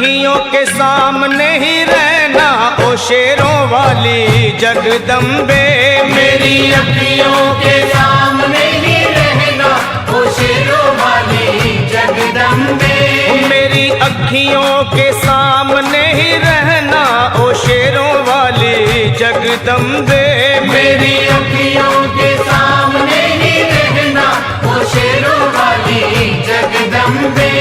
अखियों के सामने ही रहना ओ शेरों वाली जगदम्बे। मेरी अखियों के सामने ही रहना ओ शेरों वाली जगदम्बे। मेरी अखियों के सामने ही रहना ओ शेरों वाली जगदम्बे। मेरी अखियों के सामने ही रहना ओ शेरों वाली जगदम्बे।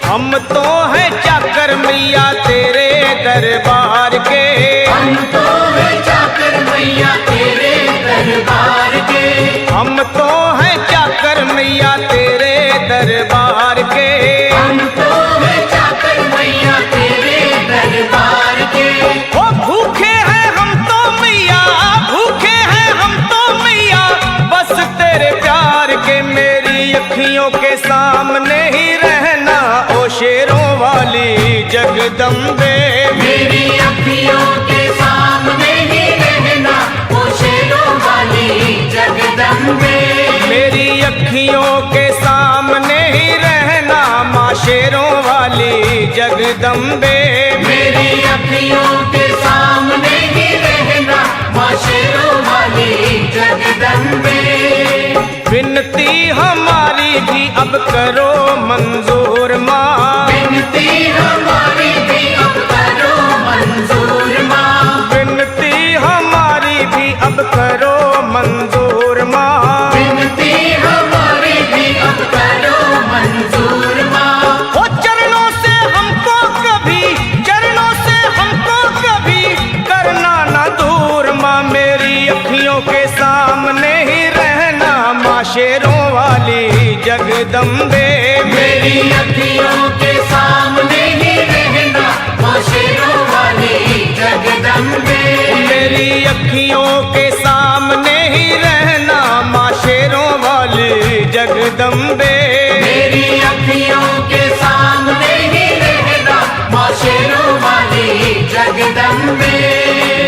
हम तो हैं चाकर मैया तेरे दरबार के। हम तो हैं चाकर मैया तेरे दरबार के। हम तो हैं चाकर मैया तेरे दरबार के। हम तो हैं चाकर मैया तेरे दरबार के। ओ भूखे हैं हम तो मैया, भूखे हैं हम तो मैया बस तेरे प्यार के। मेरी अखियों के सामने ही रहना ओ शेरों वाली जगदम्बे। मेरी अखियों के सामने ही रहना ओ शेरों वाली जगदम्बे। मेरी अखियों के सामने ही रहना माँ शेरों वाली जगदम्बे। मेरी अखियों के सामने ही रहना माँ शेरों वाली जगदम्बे। विनती हमारी भी अब करो मंजूर माँ। विनती हमारी भी अब करो मंजूर माँ। विनती हमारी भी अब करो मंजूर माँ। विनती हमारी भी अब करो मंजूर माँ। ओ चरणों से हमको कभी, चरणों से हमको कभी करना ना दूर माँ। मेरी अखियों के सामने ही रहना माँ शेरों वाली जगदम्बे। मेरी अखियों के सामने ही रहना माँ शेरों वाली जगदम्बे। मेरी अखियों के सामने ही रहना माँ शेरों वाली जगदम्बे। मेरी अखियों के सामने ही रहना माँ शेरों वाली जगदम्बे।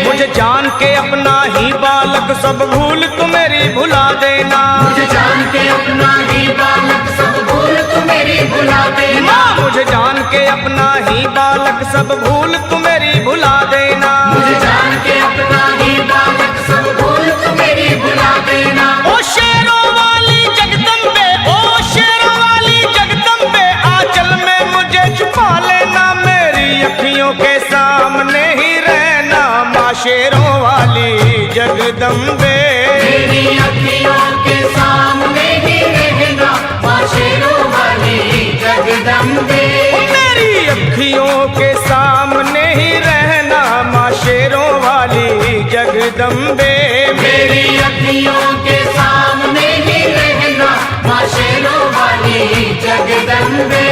मुझे जान के अपना ही बालक सब भूल तू मेरी भुला देना। मुझे जान के अपना ही बालक सब भूल तू मेरी भुला देना। माँ मुझे जान के अपना ही बालक सब भूल तू मेरी भुला देना। मुझे जान के अपना ही बालक सब भूल तू मेरी भुला देना। ओ शेरों वाली जगदम्बे, ओ शेरों वाली जगदम्बे आंचल में मुझे छुपा लेना। मेरी अखियों के सामने ही रहना माँ शेरों वाली जगदम्बे। मेरी अखियों के सामने ही रहना माँ शेरों वाली जगदम्बे। मेरी अखियों के सामने ही रहना माँ शेरों वाली जगदम्बे। मेरी अखियों के सामने ही रहना माँ शेरों वाली जगदम्बे।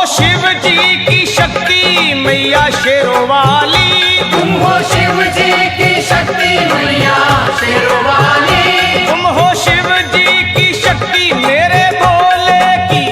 शिव जी की शक्ति मैया शेरों वाली। तुम हो शिव जी की शक्ति मैया शेरों वाली। तुम हो शिव जी की शक्ति मेरे भोले की,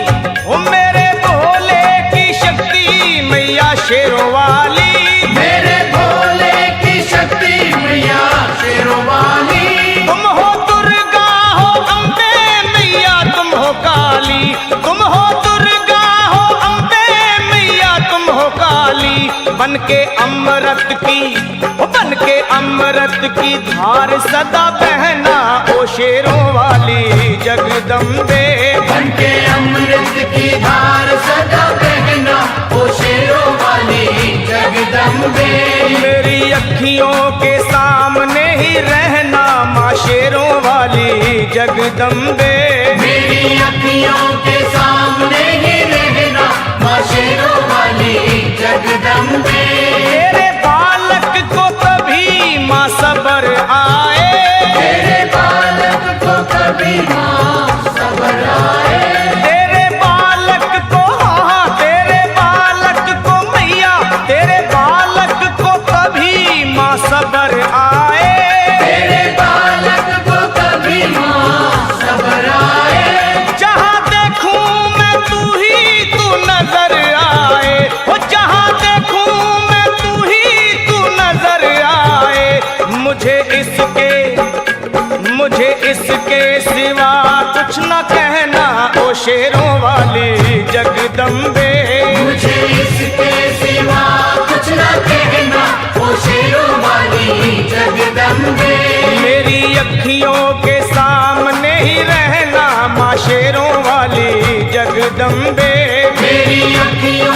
ओ मेरे भोले की शक्ति मैया शेरों वाली। मेरे भोले की शक्ति मैया शेरों वाली। तुम हो दुर्गा हो अम्बे मैया तुम हो काली। तुम हो दुर्गा हो अम्बे मैया तुम हो काली। बन के अमृत की, बन के अमृत की धार सदा बहना ओ शेरों वाली जगदम्बे। बन के अमृत की धार सदा बहना ओ शेरों वाली जगदम्बे। मेरी अखियों के सामने ही रहना माँ शेरों वाली जगदम्बे। मेरी अखियों के सामने ही रहना माँ शेरों वाली जगदम्बे। तेरे बालक को कभी माँ सबर आए। तेरे बालक को कभी माँ सबर आए। तेरे बालक को, हाँ तेरे बालक को मैया, तेरे बालक को कभी माँ सबर आए। तेरे जगदम्बे मेरी अखियों के सामने ही रहना माँ शेरों वाली जगदम्बे मेरी अखियों